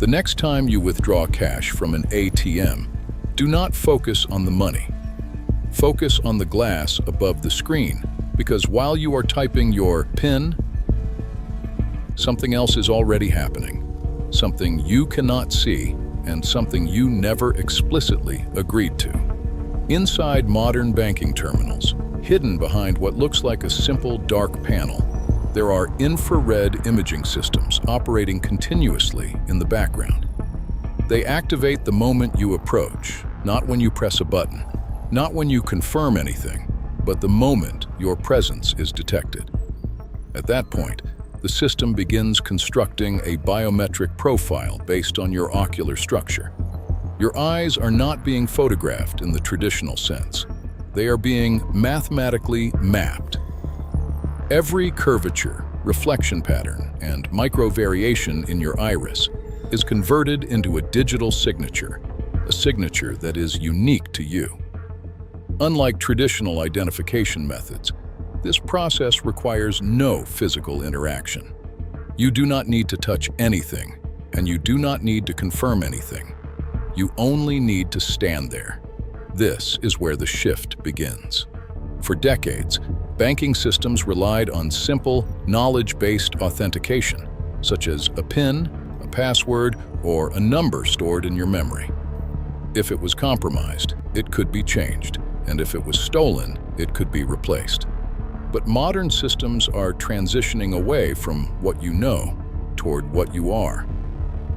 The next time you withdraw cash from an ATM, do not focus on the money. Focus on the glass above the screen, because while you are typing your PIN, something else is already happening, something you cannot see, and something you never explicitly agreed to. Inside modern banking terminals, hidden behind what looks like a simple dark panel, there are infrared imaging systems operating continuously in the background. They activate the moment you approach, not when you press a button, not when you confirm anything, but the moment your presence is detected. At that point, the system begins constructing a biometric profile based on your ocular structure. Your eyes are not being photographed in the traditional sense. They are being mathematically mapped. Every curvature, reflection pattern, and micro-variation in your iris is converted into a digital signature, a signature that is unique to you. Unlike traditional identification methods, this process requires no physical interaction. You do not need to touch anything, and you do not need to confirm anything. You only need to stand there. This is where the shift begins. For decades, banking systems relied on simple, knowledge-based authentication, such as a PIN, a password, or a number stored in your memory. If it was compromised, it could be changed, and if it was stolen, it could be replaced. But modern systems are transitioning away from what you know toward what you are.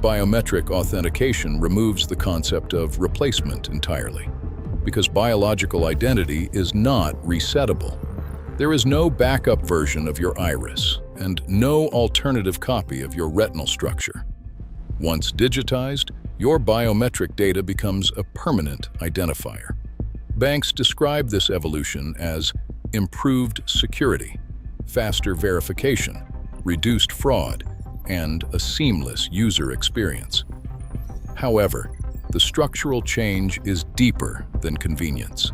Biometric authentication removes the concept of replacement entirely, because biological identity is not resettable. There is no backup version of your iris, and no alternative copy of your retinal structure. Once digitized, your biometric data becomes a permanent identifier. Banks describe this evolution as improved security, faster verification, reduced fraud, and a seamless user experience. However, the structural change is deeper than convenience.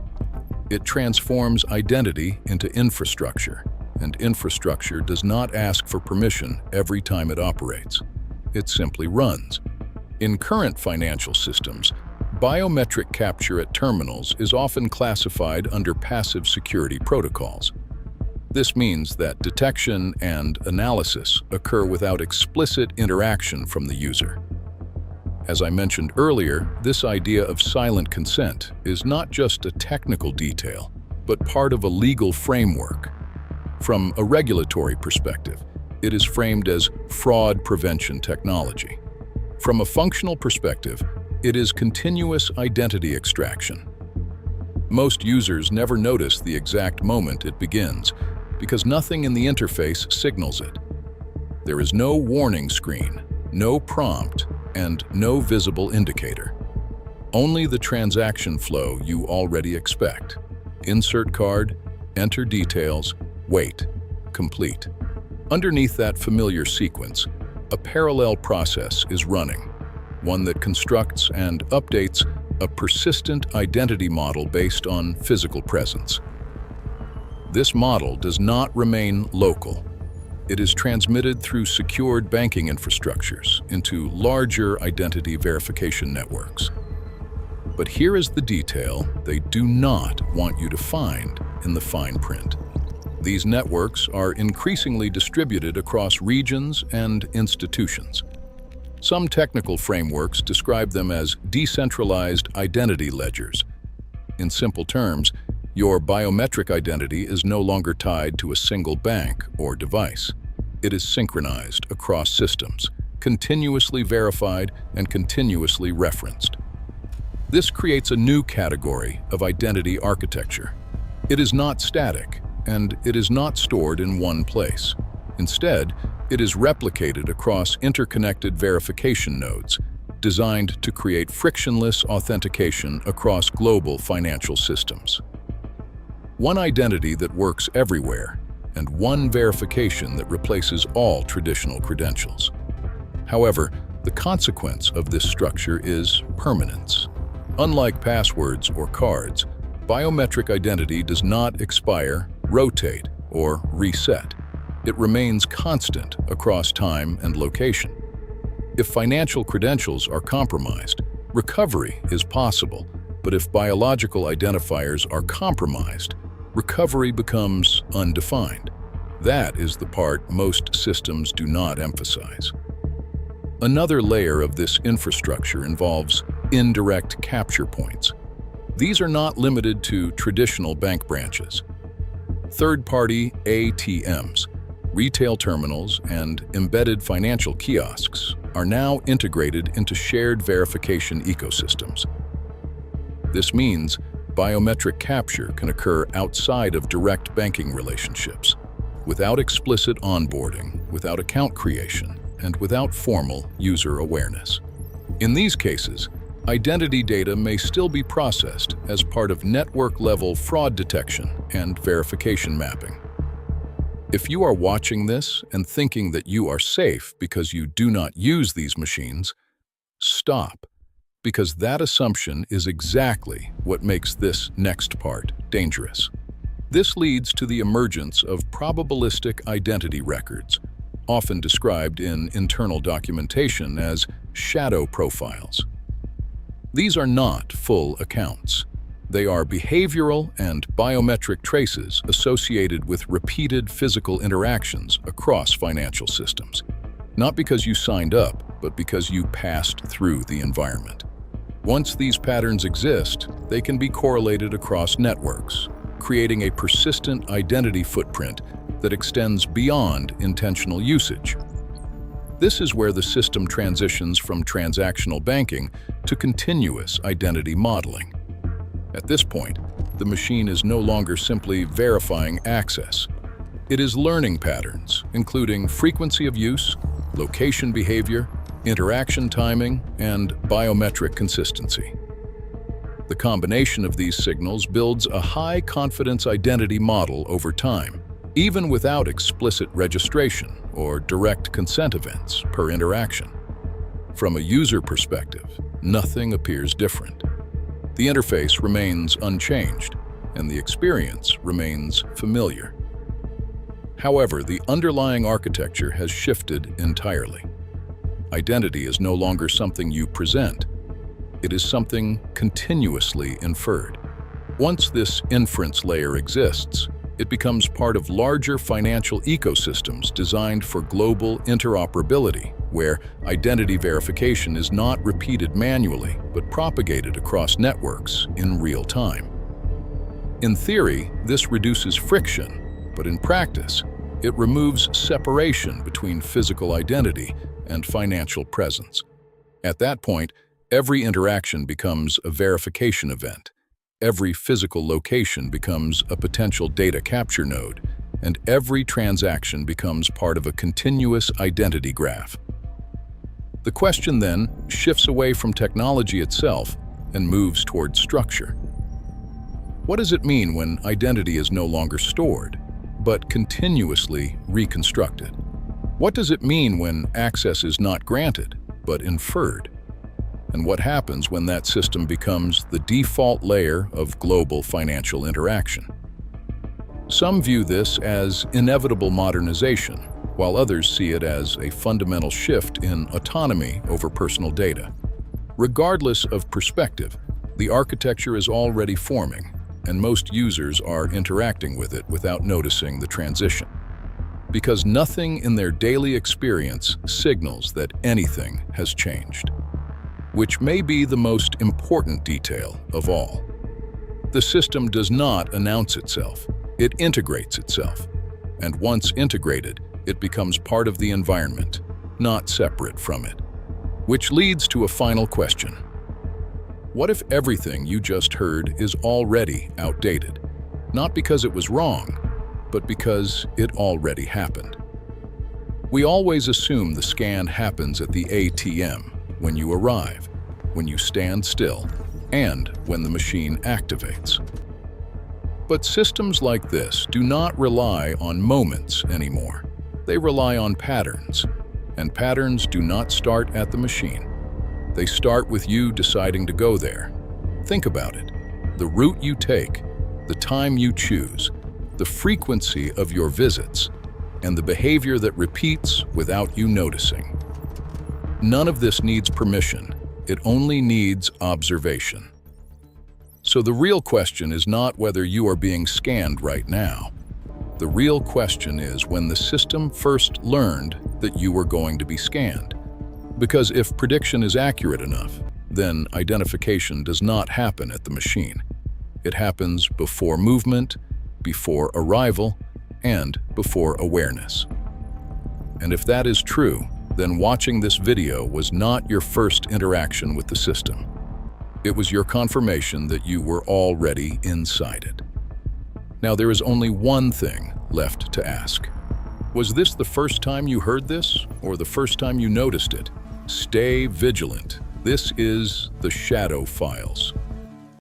It transforms identity into infrastructure, and infrastructure does not ask for permission every time it operates. It simply runs. In current financial systems, biometric capture at terminals is often classified under passive security protocols. This means that detection and analysis occur without explicit interaction from the user. As I mentioned earlier, this idea of silent consent is not just a technical detail, but part of a legal framework. From a regulatory perspective, it is framed as fraud prevention technology. From a functional perspective, it is continuous identity extraction. Most users never notice the exact moment it begins, because nothing in the interface signals it. There is no warning screen, no prompt, and no visible indicator. Only the transaction flow you already expect. Insert card, enter details, wait, complete. Underneath that familiar sequence, a parallel process is running, one that constructs and updates a persistent identity model based on physical presence. This model does not remain local. It is transmitted through secured banking infrastructures into larger identity verification networks. But here is the detail they do not want you to find in the fine print. These networks are increasingly distributed across regions and institutions. Some technical frameworks describe them as decentralized identity ledgers. In simple terms, your biometric identity is no longer tied to a single bank or device. It is synchronized across systems, continuously verified and continuously referenced. This creates a new category of identity architecture. It is not static, and it is not stored in one place. Instead, it is replicated across interconnected verification nodes, designed to create frictionless authentication across global financial systems. One identity that works everywhere, and one verification that replaces all traditional credentials. However, the consequence of this structure is permanence. Unlike passwords or cards, biometric identity does not expire, rotate, or reset. It remains constant across time and location. If financial credentials are compromised, recovery is possible, but if biological identifiers are compromised, recovery becomes undefined. That is the part most systems do not emphasize. Another layer of this infrastructure involves indirect capture points. These are not limited to traditional bank branches. Third-party ATMs, retail terminals, and embedded financial kiosks are now integrated into shared verification ecosystems. This means biometric capture can occur outside of direct banking relationships, without explicit onboarding, without account creation, and without formal user awareness. In these cases, identity data may still be processed as part of network-level fraud detection and verification mapping. If you are watching this and thinking that you are safe because you do not use these machines, stop, because that assumption is exactly what makes this next part dangerous. This leads to the emergence of probabilistic identity records, often described in internal documentation as shadow profiles. These are not full accounts. They are behavioral and biometric traces associated with repeated physical interactions across financial systems. Not because you signed up, but because you passed through the environment. Once these patterns exist, they can be correlated across networks, creating a persistent identity footprint that extends beyond intentional usage. This is where the system transitions from transactional banking to continuous identity modeling. At this point, the machine is no longer simply verifying access. It is learning patterns, including frequency of use, location behavior, interaction timing, and biometric consistency. The combination of these signals builds a high-confidence identity model over time, even without explicit registration or direct consent events per interaction. From a user perspective, nothing appears different. The interface remains unchanged, and the experience remains familiar. However, the underlying architecture has shifted entirely. Identity is no longer something you present. It is something continuously inferred. Once this inference layer exists, it becomes part of larger financial ecosystems designed for global interoperability, where identity verification is not repeated manually, but propagated across networks in real time. In theory, this reduces friction, but in practice, it removes separation between physical identity and financial presence. At that point, every interaction becomes a verification event. Every physical location becomes a potential data capture node, and every transaction becomes part of a continuous identity graph. The question then shifts away from technology itself and moves toward structure. What does it mean when identity is no longer stored, but continuously reconstructed? What does it mean when access is not granted, but inferred? And what happens when that system becomes the default layer of global financial interaction? Some view this as inevitable modernization, while others see it as a fundamental shift in autonomy over personal data. Regardless of perspective, the architecture is already forming, and most users are interacting with it without noticing the transition. Because nothing in their daily experience signals that anything has changed. Which may be the most important detail of all. The system does not announce itself, it integrates itself. And once integrated, it becomes part of the environment, not separate from it. Which leads to a final question. What if everything you just heard is already outdated? Not because it was wrong, but because it already happened. We always assume the scan happens at the ATM, when you arrive, when you stand still, and when the machine activates. But systems like this do not rely on moments anymore. They rely on patterns, and patterns do not start at the machine. They start with you deciding to go there. Think about it. The route you take, the time you choose, the frequency of your visits, and the behavior that repeats without you noticing. None of this needs permission. It only needs observation. So the real question is not whether you are being scanned right now. The real question is when the system first learned that you were going to be scanned. Because if prediction is accurate enough, then identification does not happen at the machine. It happens before movement, before arrival, and before awareness. And if that is true, then watching this video was not your first interaction with the system. It was your confirmation that you were already inside it. Now there is only one thing left to ask. Was this the first time you heard this, or the first time you noticed it? Stay vigilant. This is the Shadow Files.